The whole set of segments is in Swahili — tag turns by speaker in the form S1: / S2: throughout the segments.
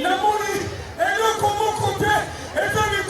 S1: Namoni eloko moko te ezali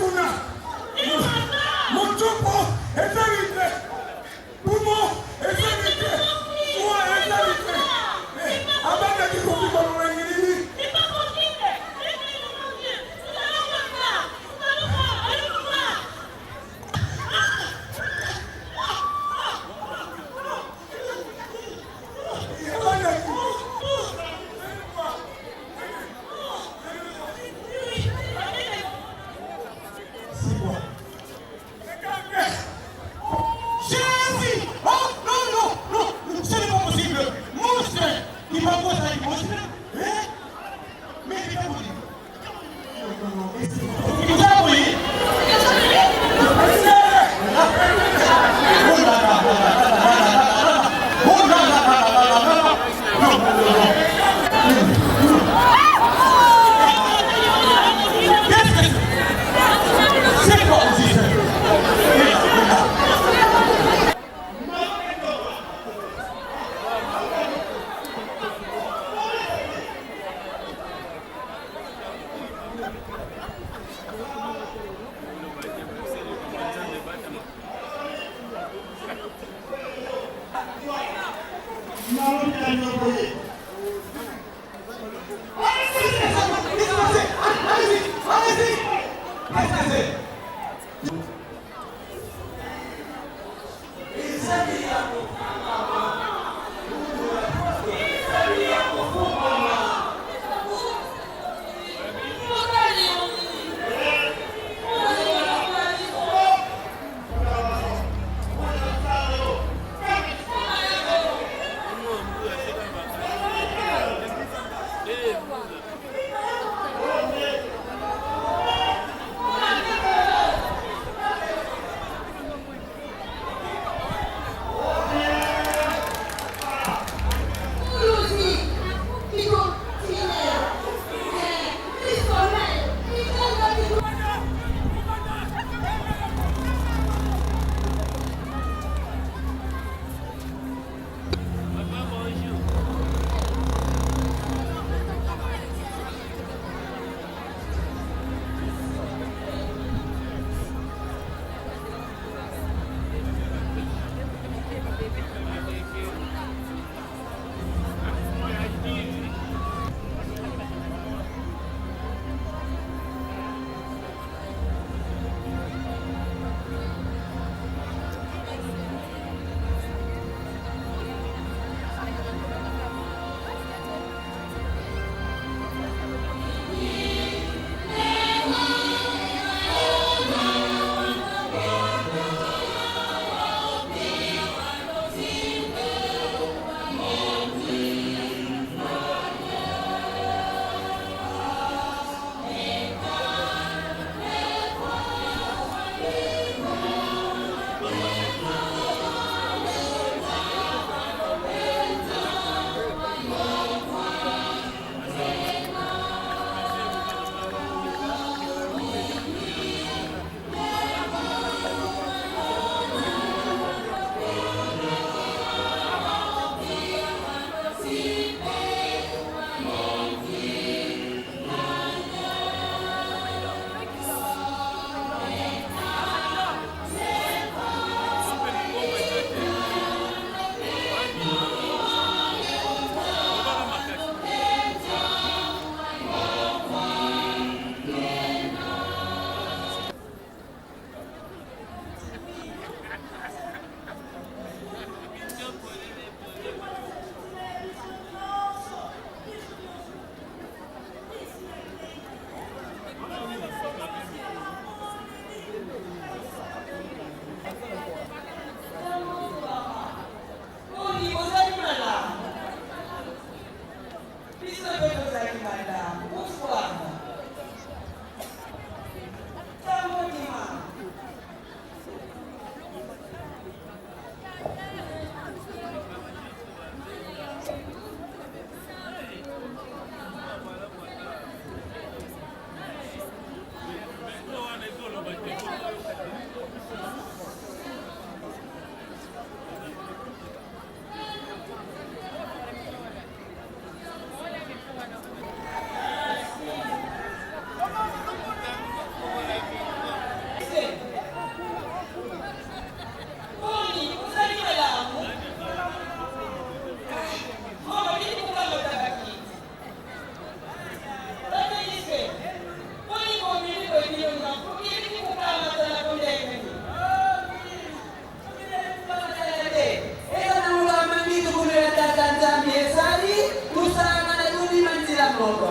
S1: moko.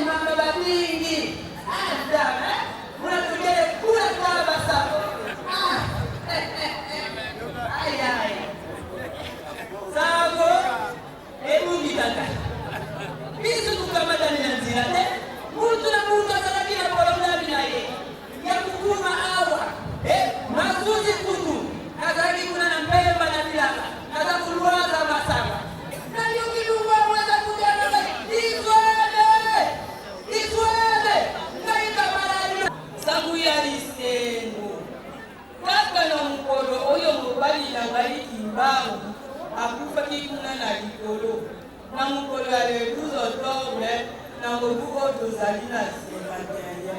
S1: Mama babingi. Dama. Unatujele kula kwa basako. Ay. Sago. Ebu gitaka. Bisu tukamata ninanzira ne. Mutu na mutu ataraki na kolomna binaye. Ya kukuma awa. Mazuzi kutu. Nazaki kuna na mbemba na bilaka. Naza kuluwaza masaka. Na yukiluwa weza kujana na Iswele. Naita marari. Sabu ya lisengu. Kaka na mkodo oyo mbali na ngali kimbangu. Akufa kikuna na likolo. Na mkodo ya lebuzo tobe. Na mkodo tozali na sekateye.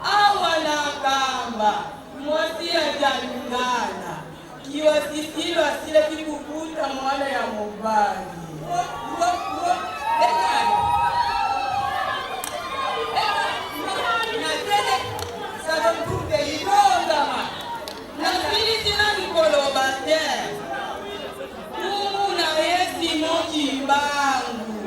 S1: Awa na kamba. Mwasi ya jalungana. Kiwasisilo asile kikukuta mwana ya mobali. Sasa mtupe ilongama. Na filisi na mikolo bate. Mungu na yesi moji bangu.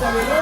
S2: Hallelujah.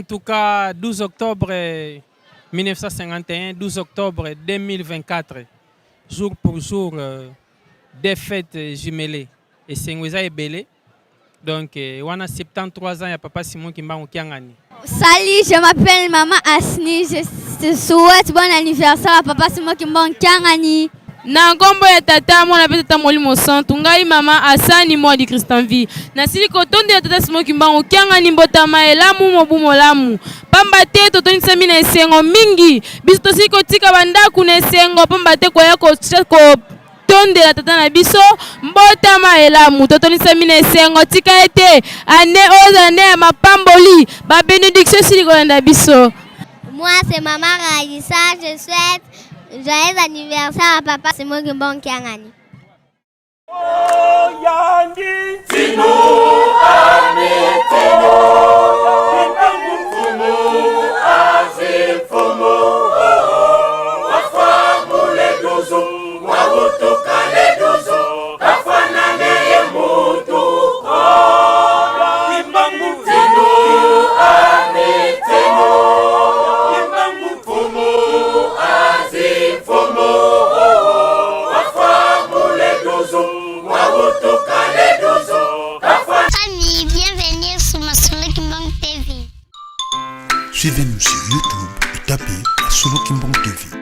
S2: En tout cas, 12 octobre 1951, 12 octobre 2024, jour pour jour, des fêtes jumelées. Et c'est nous belé. Donc, on a 73 ans, il y a Papa Simon Kimbangu Kiangani.
S3: Salut, je m'appelle Maman Asni. Je te souhaite bon anniversaire à Papa Simon Kimbangu Kiangani.
S4: Na ngombo ya tata mwana pe tata Molimo Santu ngai mama Asani mwa di Christianville na sili kotonde ya tata Simon Kimbangu Kiangani mbotama elamu mobumo lamu pamba te totoni sami na esengo mingi biso tosili kotika bandaku na esengo pamba te koya ko tonde la tata na biso mbotama elamu totoni sami na esengo tika ete ane ozane ya mapamboli ba bénédiction sili kolanda biso.
S3: Moi c'est Maman Raïssa, je souhaite joyeux anniversaire à Papa Simon Kimbangu Kiangani.
S5: Suivez-nous sur YouTube et tapez Solo Kimbang TV.